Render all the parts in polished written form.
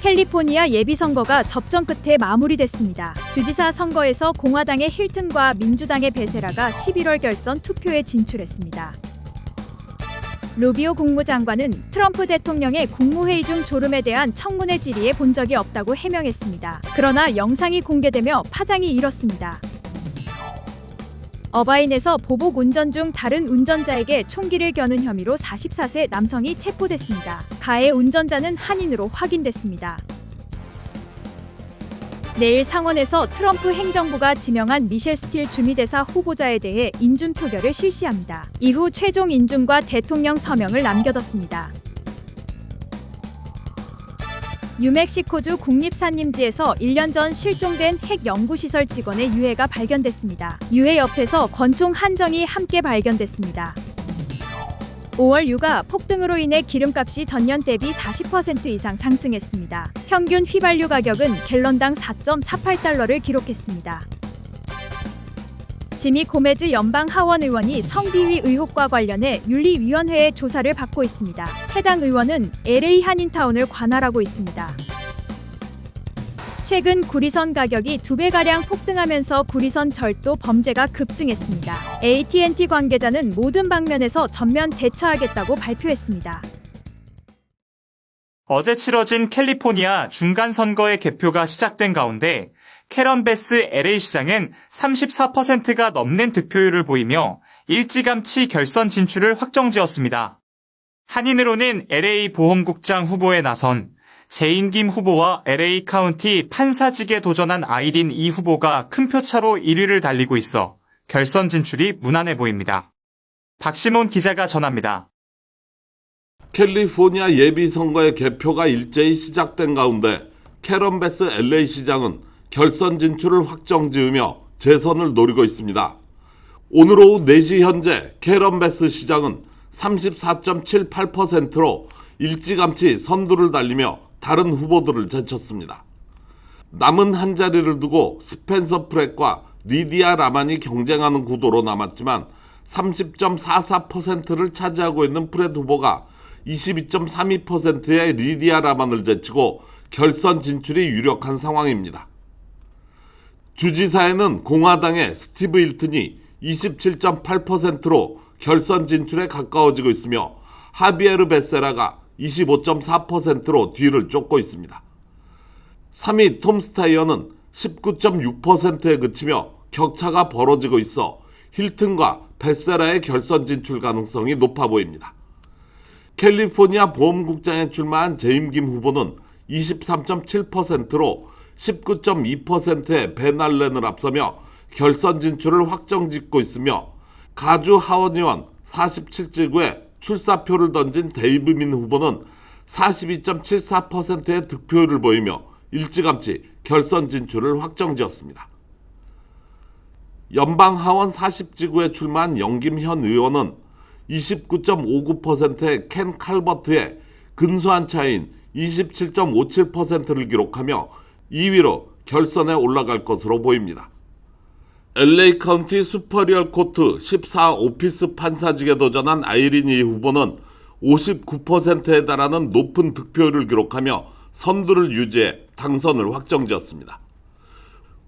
캘리포니아 예비선거가 접전 끝에 마무리됐습니다. 주지사 선거에서 공화당의 힐튼과 민주당의 베세라가 11월 결선 투표에 진출했습니다. 루비오 국무장관은 트럼프 대통령의 국무회의 중 졸음에 대한 청문회 질의에 본 적이 없다고 해명했습니다. 그러나 영상이 공개되며 파장이 일었습니다. 어바인에서 보복 운전 중 다른 운전자에게 총기를 겨눈 혐의로 44세 남성이 체포됐습니다. 가해 운전자는 한인으로 확인됐습니다. 내일 상원에서 트럼프 행정부가 지명한 미셸 스틸 주미대사 후보자에 대해 인준 표결을 실시합니다. 이후 최종 인준과 대통령 서명을 남겨뒀습니다. 뉴멕시코주 국립산림지에서 1년 전 실종된 핵 연구시설 직원의 유해가 발견됐습니다. 유해 옆에서 권총 한 정이 함께 발견됐습니다. 5월 유가 폭등으로 인해 기름값이 전년 대비 40% 이상 상승했습니다. 평균 휘발유 가격은 갤런당 4.48달러를 기록했습니다. 지미 고메즈 연방 하원 의원이 성비위 의혹과 관련해 윤리위원회의 조사를 받고 있습니다. 해당 의원은 LA 한인타운을 관할하고 있습니다. 최근 구리선 가격이 2배가량 폭등하면서 구리선 절도 범죄가 급증했습니다. AT&T 관계자는 모든 방면에서 전면 대처하겠다고 발표했습니다. 어제 치러진 캘리포니아 중간선거의 개표가 시작된 가운데 캐런 베스 LA 시장은 34%가 넘는 득표율을 보이며 일찌감치 결선 진출을 확정지었습니다. 한인으로는 LA 보험국장 후보에 나선 제인 김 후보와 LA 카운티 판사직에 도전한 아이린 이 후보가 큰 표차로 1위를 달리고 있어 결선 진출이 무난해 보입니다. 박시몬 기자가 전합니다. 캘리포니아 예비선거의 개표가 일제히 시작된 가운데 캐런 베스 LA 시장은 결선 진출을 확정지으며 재선을 노리고 있습니다. 오늘 오후 4시 현재 캐런 베스 시장은 34.78%로 일찌감치 선두를 달리며 다른 후보들을 제쳤습니다. 남은 한 자리를 두고 스펜서 프렛과 리디아 라만이 경쟁하는 구도로 남았지만 30.44%를 차지하고 있는 프렛 후보가 22.32%의 리디아 라만을 제치고 결선 진출이 유력한 상황입니다. 주지사에는 공화당의 스티브 힐튼이 27.8%로 결선 진출에 가까워지고 있으며 하비에르 베세라가 25.4%로 뒤를 쫓고 있습니다. 3위 톰 스타이어는 19.6%에 그치며 격차가 벌어지고 있어 힐튼과 베세라의 결선 진출 가능성이 높아 보입니다. 캘리포니아 보험국장에 출마한 제임 김 후보는 23.7%로 19.2%의 벤 알렌을 앞서며 결선 진출을 확정짓고 있으며 가주 하원 의원 47지구에 출사표를 던진 데이브 민 후보는 42.74%의 득표율을 보이며 일찌감치 결선 진출을 확정지었습니다. 연방 하원 40지구에 출마한 영김현 의원은 29.59%의 켄 칼버트의 근소한 차이인 27.57%를 기록하며 2위로 결선에 올라갈 것으로 보입니다. LA 카운티 수퍼리얼 코트 14 오피스 판사직에 도전한 아이린 이 후보는 59%에 달하는 높은 득표율을 기록하며 선두를 유지해 당선을 확정지었습니다.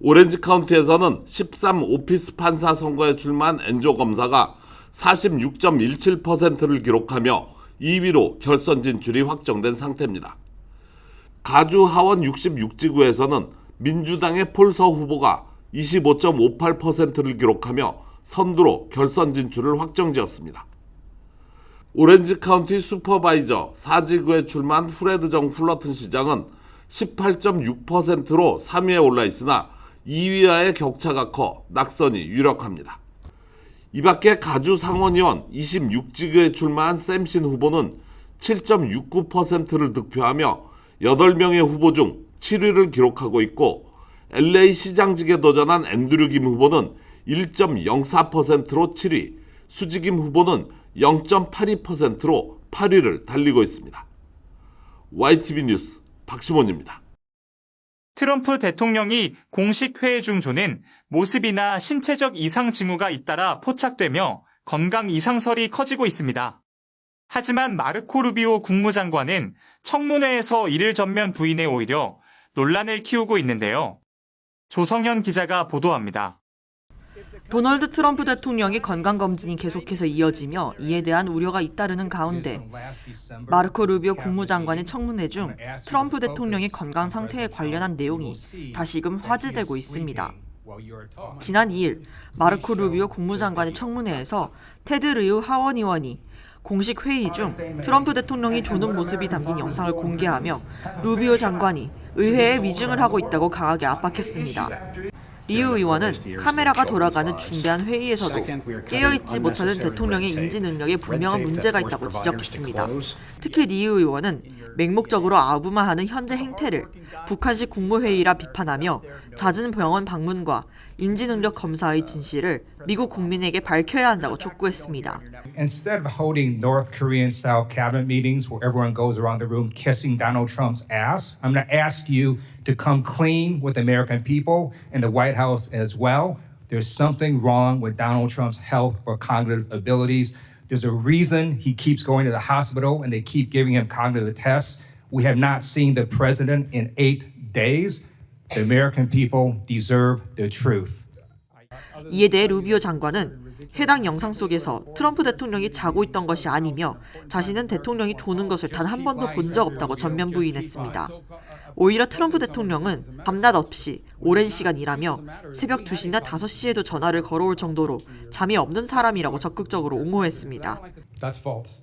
오렌지 카운티에서는 13 오피스 판사 선거에 출마한 엔조 검사가 46.17%를 기록하며 2위로 결선 진출이 확정된 상태입니다. 가주 하원 66지구에서는 민주당의 폴서 후보가 25.58%를 기록하며 선두로 결선 진출을 확정지었습니다. 오렌지 카운티 슈퍼바이저 4지구에 출마한 프레드 정 플러튼 시장은 18.6%로 3위에 올라 있으나 2위와의 격차가 커 낙선이 유력합니다. 이 밖에 가주 상원의원 26지구에 출마한 샘신 후보는 7.69%를 득표하며 8명의 후보 중 7위를 기록하고 있고 LA 시장직에 도전한 앤드류 김 후보는 1.04%로 7위, 수지김 후보는 0.82%로 8위를 달리고 있습니다. YTV 뉴스 박시몬입니다. 트럼프 대통령이 공식 회의 중 조는 모습이나 신체적 이상 징후가 잇따라 포착되며 건강 이상설이 커지고 있습니다. 하지만 마르코 루비오 국무장관은 청문회에서 이를 전면 부인해 오히려 논란을 키우고 있는데요. 조성현 기자가 보도합니다. 도널드 트럼프 대통령의 건강검진이 계속해서 이어지며 이에 대한 우려가 잇따르는 가운데 마르코 루비오 국무장관의 청문회 중 트럼프 대통령의 건강 상태에 관련한 내용이 다시금 화제되고 있습니다. 지난 2일 마르코 루비오 국무장관의 청문회에서 테드 르유 하원 의원이 공식 회의 중 트럼프 대통령이 조는 모습이 담긴 영상을 공개하며 루비오 장관이 의회에 위증을 하고 있다고 강하게 압박했습니다. 리우 의원은 카메라가 돌아가는 중대한 회의에서도 깨어있지 못하는 대통령의 인지 능력에 분명한 문제가 있다고 지적했습니다. 특히 리우 의원은 맹목적으로 아부마하는 현재 행태를 북한식 국무회의라 비판하며 잦은 병원 방문과 인지 능력 검사의 진실을 미국 국민에게 밝혀야 한다고 촉구했습니다. Instead of holding North Korean style cabinet meetings where everyone goes around the room kissing Donald Trump's ass, I'm going to ask you to come clean with the American people and the White House as well. There's something wrong with Donald Trump's health or cognitive abilities. There's a reason he keeps going to the hospital and they keep giving him cognitive tests. We have not seen the president in 8 days. The American people deserve the truth. 이에 대해 루비오 장관은 해당 영상 속에서 트럼프 대통령이 자고 있던 것이 아니며 자신은 대통령이 조는 것을 단 한 번도 본 적 없다고 전면 부인했습니다. 오히려 트럼프 대통령은 밤낮 없이 오랜 시간 일하며 새벽 2시나 5시에도 전화를 걸어올 정도로 잠이 없는 사람이라고 적극적으로 옹호했습니다. That's false.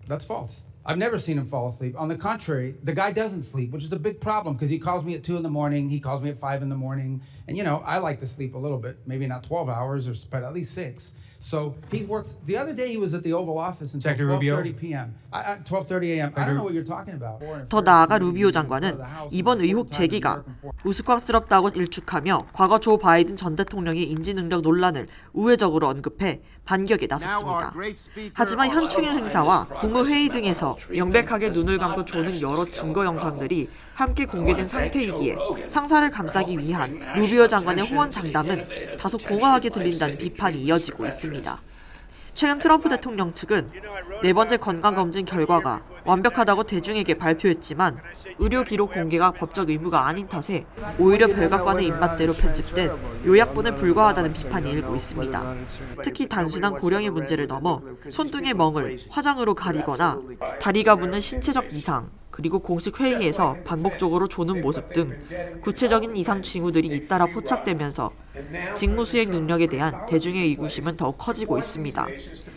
That's false. I've never seen him fall asleep. On the contrary, the guy doesn't sleep, which is a big problem because he calls me at 2 in the morning, he calls me at 5 in the morning. And you know, I like to sleep a little bit, maybe not 12 hours, but at least 6. So he works. The other day he was at the Oval Office until 12:30 p.m. 12:30 a.m. I don't know what you're talking about. 더 나아가 루비오 장관은 이번 의혹 제기가 우스꽝스럽다고 일축하며 과거 조 바이든 전 대통령의 인지 능력 논란을 우회적으로 언급해 반격에 나섰습니다. 하지만 현충일 행사와 국무회의 등에서 명백하게 눈을 감고 조는 여러 증거 영상들이 함께 공개된 상태이기에 상사를 감싸기 위한 루비오 장관의 호언 장담은 다소 공허하게 들린다는 비판이 이어지고 있습니다. 최근 트럼프 대통령 측은 4번째 건강검진 결과가 완벽하다고 대중에게 발표했지만 의료 기록 공개가 법적 의무가 아닌 탓에 오히려 백악관의 입맛대로 편집된 요약본에 불과하다는 비판이 일고 있습니다. 특히 단순한 고령의 문제를 넘어 손등의 멍을 화장으로 가리거나 다리가 붙는 신체적 이상, 그리고 공식 회의에서 반복적으로 조는 모습 등 구체적인 이상 징후들이 잇따라 포착되면서 직무 수행 능력에 대한 대중의 의구심은 더욱 커지고 있습니다.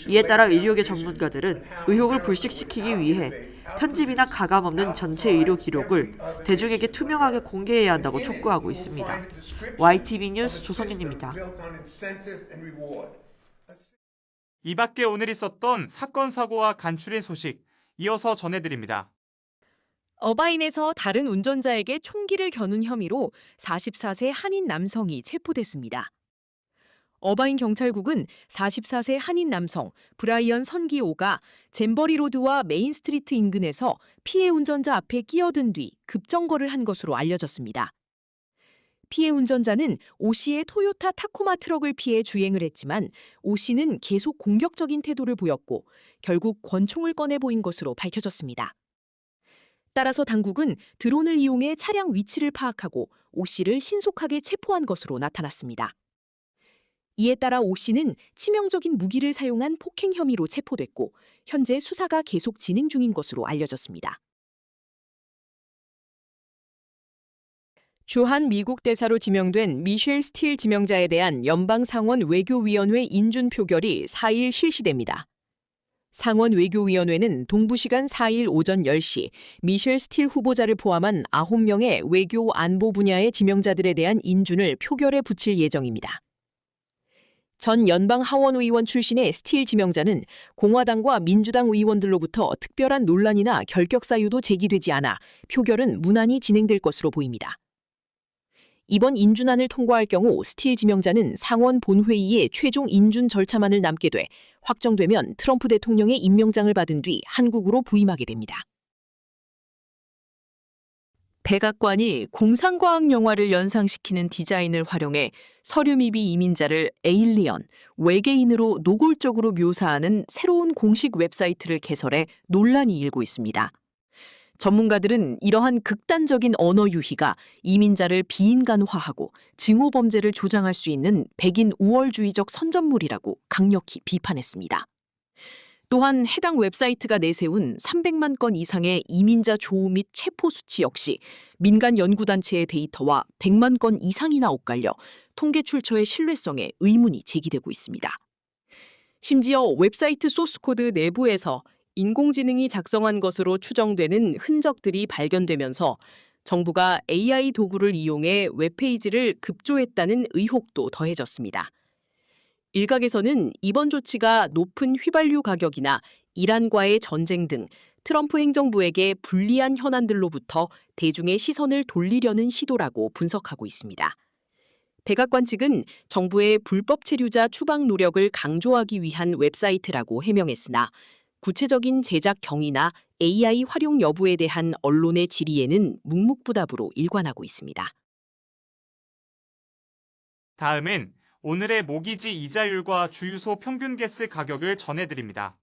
이에 따라 의료계 전문가들은 의혹을 불식시키기 위해 편집이나 가감 없는 전체 의료 기록을 대중에게 투명하게 공개해야 한다고 촉구하고 있습니다. YTV 뉴스 조성현입니다. 이 밖에 오늘 있었던 사건 사고와 간추린 소식 이어서 전해드립니다. 어바인에서 다른 운전자에게 총기를 겨눈 혐의로 44세 한인 남성이 체포됐습니다. 어바인 경찰국은 44세 한인 남성 브라이언 선기오가 잼버리 로드와 메인 스트리트 인근에서 피해 운전자 앞에 끼어든 뒤 급정거를 한 것으로 알려졌습니다. 피해 운전자는 오 씨의 토요타 타코마 트럭을 피해 주행을 했지만 오 씨는 계속 공격적인 태도를 보였고 결국 권총을 꺼내 보인 것으로 밝혀졌습니다. 따라서 당국은 드론을 이용해 차량 위치를 파악하고 오 씨를 신속하게 체포한 것으로 나타났습니다. 이에 따라 오 씨는 치명적인 무기를 사용한 폭행 혐의로 체포됐고 현재 수사가 계속 진행 중인 것으로 알려졌습니다. 주한 미국 대사로 지명된 미셸 스틸 지명자에 대한 연방상원 외교위원회 인준 표결이 4일 실시됩니다. 상원 외교위원회는 동부시간 4일 오전 10시 미셸 스틸 후보자를 포함한 9명의 외교 안보 분야의 지명자들에 대한 인준을 표결에 붙일 예정입니다. 전 연방 하원 의원 출신의 스틸 지명자는 공화당과 민주당 의원들로부터 특별한 논란이나 결격 사유도 제기되지 않아 표결은 무난히 진행될 것으로 보입니다. 이번 인준안을 통과할 경우 스틸 지명자는 상원 본회의에 최종 인준 절차만을 남게 돼 확정되면 트럼프 대통령의 임명장을 받은 뒤 한국으로 부임하게 됩니다. 백악관이 공상과학 영화를 연상시키는 디자인을 활용해 서류미비 이민자를 에일리언, 외계인으로 노골적으로 묘사하는 새로운 공식 웹사이트를 개설해 논란이 일고 있습니다. 전문가들은 이러한 극단적인 언어 유희가 이민자를 비인간화하고 증오 범죄를 조장할 수 있는 백인 우월주의적 선전물이라고 강력히 비판했습니다. 또한 해당 웹사이트가 내세운 300만 건 이상의 이민자 조우 및 체포 수치 역시 민간 연구단체의 데이터와 100만 건 이상이나 엇갈려 통계 출처의 신뢰성에 의문이 제기되고 있습니다. 심지어 웹사이트 소스코드 내부에서 인공지능이 작성한 것으로 추정되는 흔적들이 발견되면서 정부가 AI 도구를 이용해 웹페이지를 급조했다는 의혹도 더해졌습니다. 일각에서는 이번 조치가 높은 휘발유 가격이나 이란과의 전쟁 등 트럼프 행정부에게 불리한 현안들로부터 대중의 시선을 돌리려는 시도라고 분석하고 있습니다. 백악관 측은 정부의 불법 체류자 추방 노력을 강조하기 위한 웹사이트라고 해명했으나 구체적인 제작 경위나 AI 활용 여부에 대한 언론의 질의에는 묵묵부답으로 일관하고 있습니다. 다음은 오늘의 모기지 이자율과 주유소 평균 가스 가격을 전해드립니다.